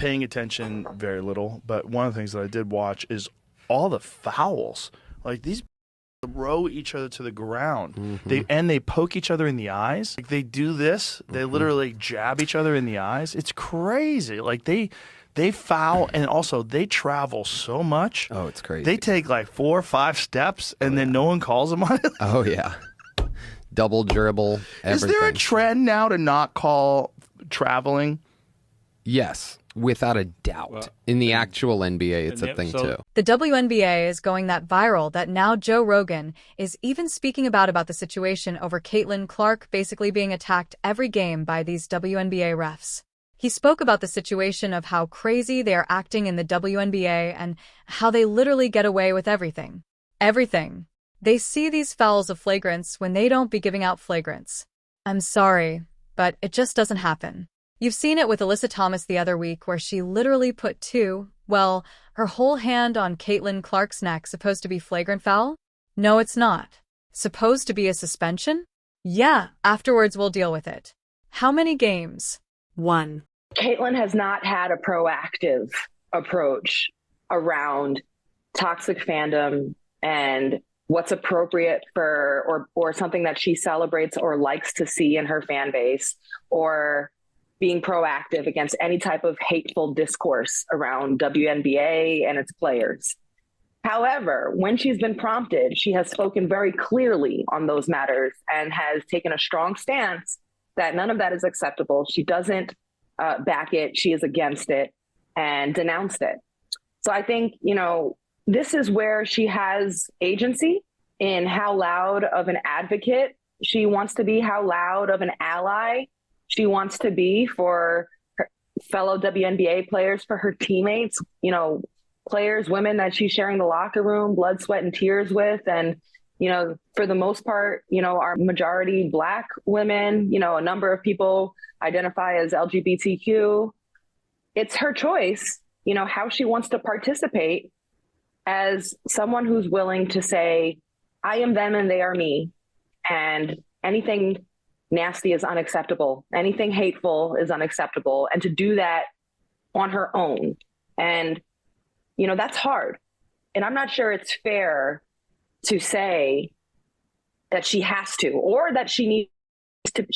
paying attention very little, but one of the things that I did watch is all the fouls. Like, these throw each other to the ground. They poke each other in the eyes. Like, they do this. They literally jab each other in the eyes. It's crazy. Like, they foul, and also they travel so much. Oh, it's crazy. They take like 4 or 5 steps, and then no one calls them on it. Oh, yeah. Double dribble, everything. Is there a trend now to not call traveling? Yes, without a doubt. Well, in the actual NBA, it's a thing too. The WNBA is going that viral that now Joe Rogan is even speaking about the situation over Caitlin Clark basically being attacked every game by these WNBA refs. He spoke about the situation of how crazy they are acting in the WNBA and how they literally get away with everything. Everything. They see these fouls of flagrants when they don't be giving out flagrants. I'm sorry, but it just doesn't happen. You've seen it with Alyssa Thomas the other week where she literally put her whole hand on Caitlin Clark's neck. Supposed to be flagrant foul? No, it's not. Supposed to be a suspension? Yeah, afterwards we'll deal with it. How many games? 1. Caitlin has not had a proactive approach around toxic fandom and what's appropriate for or something that she celebrates or likes to see in her fan base, or being proactive against any type of hateful discourse around WNBA and its players. However, when she's been prompted, she has spoken very clearly on those matters and has taken a strong stance that none of that is acceptable. She doesn't back it. She is against it and denounced it. So I think, this is where she has agency in how loud of an advocate she wants to be, how loud of an ally she wants to be for her fellow WNBA players, for her teammates, players, women that she's sharing the locker room, blood, sweat, and tears with. And, for the most part, our majority Black women, a number of people identify as LGBTQ. It's her choice, how she wants to participate as someone who's willing to say, I am them and they are me. And anything nasty is unacceptable. Anything hateful is unacceptable. And to do that on her own. And, that's hard. And I'm not sure it's fair to say that she has to, or that she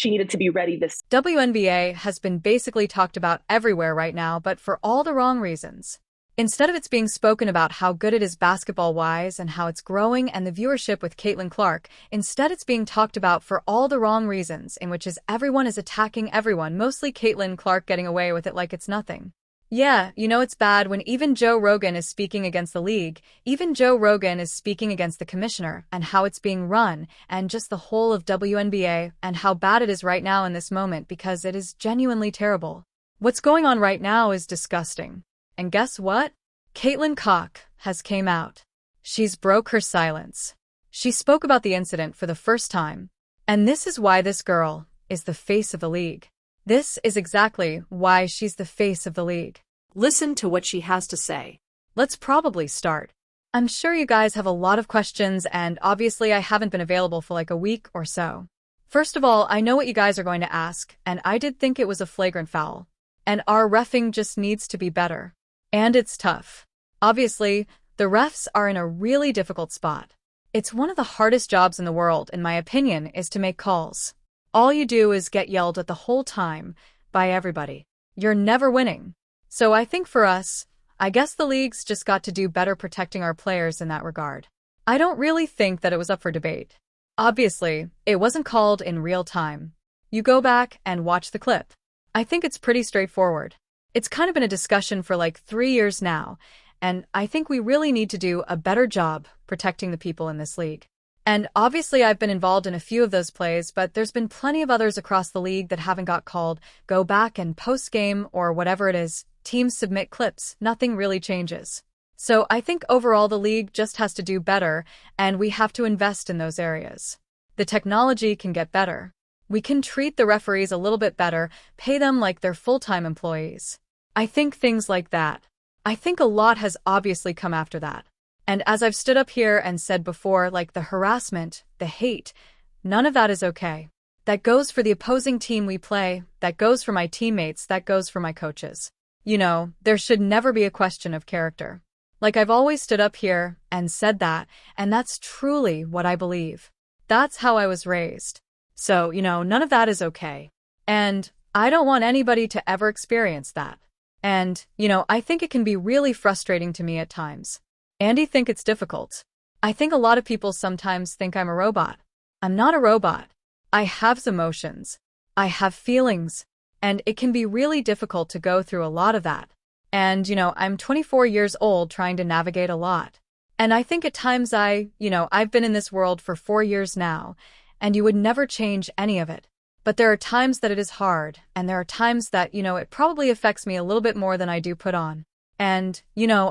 needed to be ready this. WNBA has been basically talked about everywhere right now, but for all the wrong reasons. Instead of it's being spoken about how good it is basketball-wise and how it's growing and the viewership with Caitlin Clark, instead it's being talked about for all the wrong reasons, in which is everyone is attacking everyone, mostly Caitlin Clark getting away with it like it's nothing. Yeah, it's bad when even Joe Rogan is speaking against the league, even Joe Rogan is speaking against the commissioner and how it's being run, and just the whole of WNBA and how bad it is right now in this moment, because it is genuinely terrible. What's going on right now is disgusting. And guess what? Caitlin Clark has came out. She's broke her silence. She spoke about the incident for the first time. And this is why this girl is the face of the league. This is exactly why she's the face of the league. Listen to what she has to say. Let's probably start. I'm sure you guys have a lot of questions, and obviously I haven't been available for like a week or so. First of all, I know what you guys are going to ask, and I did think it was a flagrant foul. And our reffing just needs to be better. And it's tough. Obviously, the refs are in a really difficult spot. It's one of the hardest jobs in the world, in my opinion, is to make calls. All you do is get yelled at the whole time by everybody. You're never winning. So I think for us, I guess the league's just got to do better protecting our players in that regard. I don't really think that it was up for debate. Obviously, it wasn't called in real time. You go back and watch the clip. I think it's pretty straightforward. It's kind of been a discussion for like 3 years now, and I think we really need to do a better job protecting the people in this league. And obviously I've been involved in a few of those plays, but there's been plenty of others across the league that haven't got called. Go back and post-game or whatever it is, teams submit clips, nothing really changes. So I think overall the league just has to do better, and we have to invest in those areas. The technology can get better. We can treat the referees a little bit better, pay them like they're full-time employees. I think things like that. I think a lot has obviously come after that. And as I've stood up here and said before, like the harassment, the hate, none of that is okay. That goes for the opposing team we play, that goes for my teammates, that goes for my coaches. there should never be a question of character. Like, I've always stood up here and said that, and that's truly what I believe. That's how I was raised. So, none of that is okay. And I don't want anybody to ever experience that. And, I think it can be really frustrating to me at times. And I think it's difficult. I think a lot of people sometimes think I'm a robot. I'm not a robot. I have emotions. I have feelings. And it can be really difficult to go through a lot of that. And, I'm 24 years old trying to navigate a lot. And I think at times I've been in this world for 4 years now, and you would never change any of it. But there are times that it is hard, and there are times that, it probably affects me a little bit more than I do put on. And,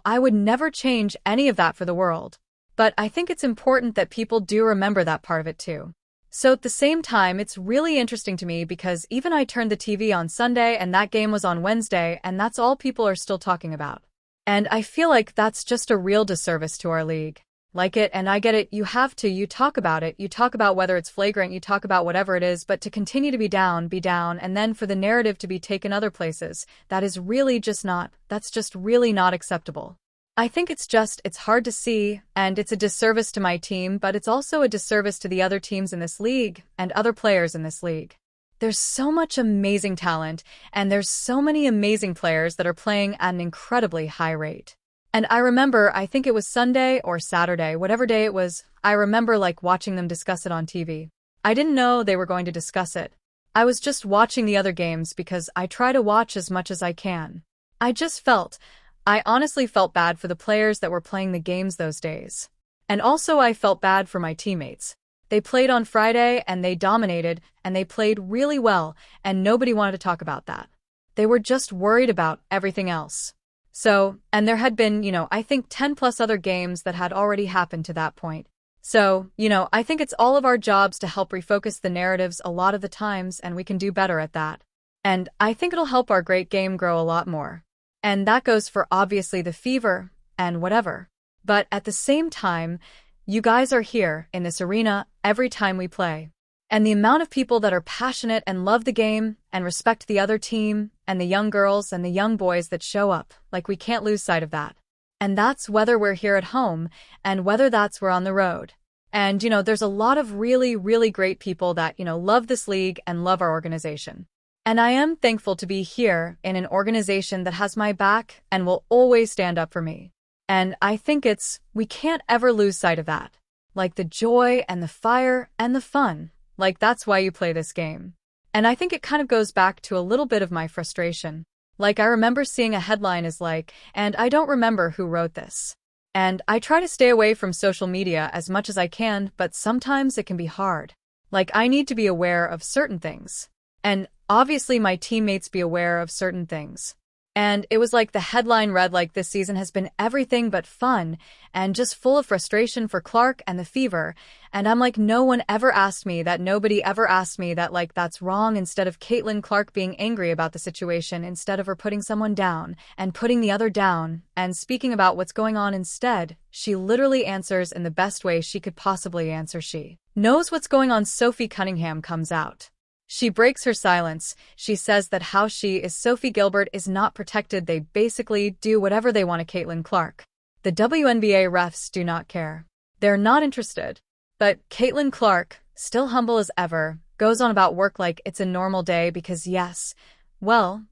I would never change any of that for the world. But I think it's important that people do remember that part of it too. So at the same time, it's really interesting to me because even I turned the TV on Sunday and that game was on Wednesday, and that's all people are still talking about. And I feel like that's just a real disservice to our league. Like it, and I get it, you talk about it, you talk about whether it's flagrant, you talk about whatever it is, but to continue to be down, and then for the narrative to be taken other places, that's just really not acceptable. I think it's hard to see, and it's a disservice to my team, but it's also a disservice to the other teams in this league and other players in this league. There's so much amazing talent, and there's so many amazing players that are playing at an incredibly high rate. And I remember, I think it was Sunday or Saturday, whatever day it was, I remember watching them discuss it on TV. I didn't know they were going to discuss it. I was just watching the other games because I try to watch as much as I can. I honestly felt bad for the players that were playing the games those days. And also I felt bad for my teammates. They played on Friday and they dominated and they played really well and nobody wanted to talk about that. They were just worried about everything else. So, and there had been, I think 10 plus other games that had already happened to that point. So, I think it's all of our jobs to help refocus the narratives a lot of the times, and we can do better at that. And I think it'll help our great game grow a lot more. And that goes for obviously the fever and whatever. But at the same time, you guys are here in this arena every time we play. And the amount of people that are passionate and love the game and respect the other team and the young girls and the young boys that show up, we can't lose sight of that. And that's whether we're here at home and whether we're on the road. And, there's a lot of really, really great people that, love this league and love our organization. And I am thankful to be here in an organization that has my back and will always stand up for me. And I think we can't ever lose sight of that. The joy and the fire and the fun. That's why you play this game. And I think it kind of goes back to a little bit of my frustration. I remember seeing a headline and I don't remember who wrote this. And I try to stay away from social media as much as I can, but sometimes it can be hard. I need to be aware of certain things. And obviously my teammates be aware of certain things. And it was the headline read this season has been everything but fun and just full of frustration for Clark and the fever. And I'm no one ever asked me that, nobody ever asked me that that's wrong, instead of Caitlin Clark being angry about the situation, instead of her putting someone down and putting the other down and speaking about what's going on instead, she literally answers in the best way she could possibly answer. She knows what's going on. Sophie Cunningham comes out. She breaks her silence. She says that how she is Sophie Gilbert is not protected. They basically do whatever they want to Caitlin Clark. The WNBA refs do not care. They're not interested. But Caitlin Clark, still humble as ever, goes on about work like it's a normal day because yes, well,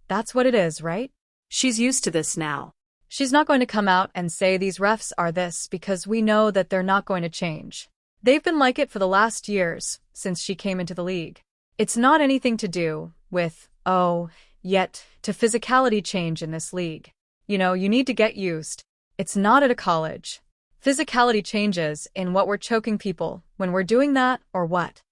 that's what it is, right? She's used to this now. She's not going to come out and say these refs are this because we know that they're not going to change. They've been like it for the last years since she came into the league. It's not anything to do with, to physicality change in this league. You need to get used. It's not at a college. Physicality changes in what we're choking people when we're doing that or what.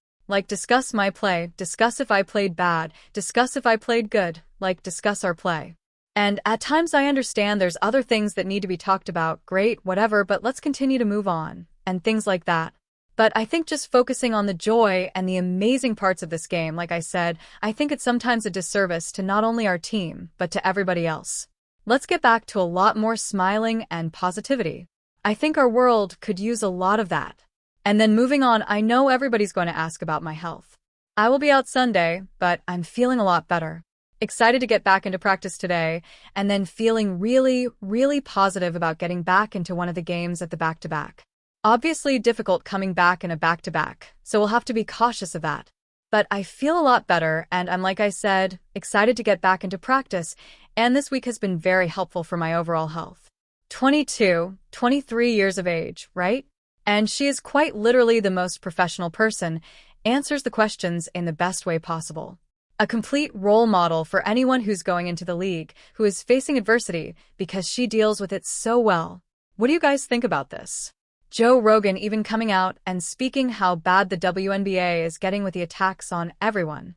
Discuss my play, discuss if I played bad, discuss if I played good, discuss our play. And at times I understand there's other things that need to be talked about, great, whatever, but let's continue to move on, and things like that. But I think just focusing on the joy and the amazing parts of this game, like I said, I think it's sometimes a disservice to not only our team, but to everybody else. Let's get back to a lot more smiling and positivity. I think our world could use a lot of that. And then moving on, I know everybody's going to ask about my health. I will be out Sunday, but I'm feeling a lot better. Excited to get back into practice today, and then feeling really, really positive about getting back into one of the games at the back-to-back. Obviously difficult coming back in a back-to-back, so we'll have to be cautious of that. But I feel a lot better, and I'm, like I said, excited to get back into practice, and this week has been very helpful for my overall health. 22, 23 years of age, right? And she is quite literally the most professional person, answers the questions in the best way possible. A complete role model for anyone who's going into the league, who is facing adversity, because she deals with it so well. What do you guys think about this? Joe Rogan even coming out and speaking how bad the WNBA is getting with the attacks on everyone.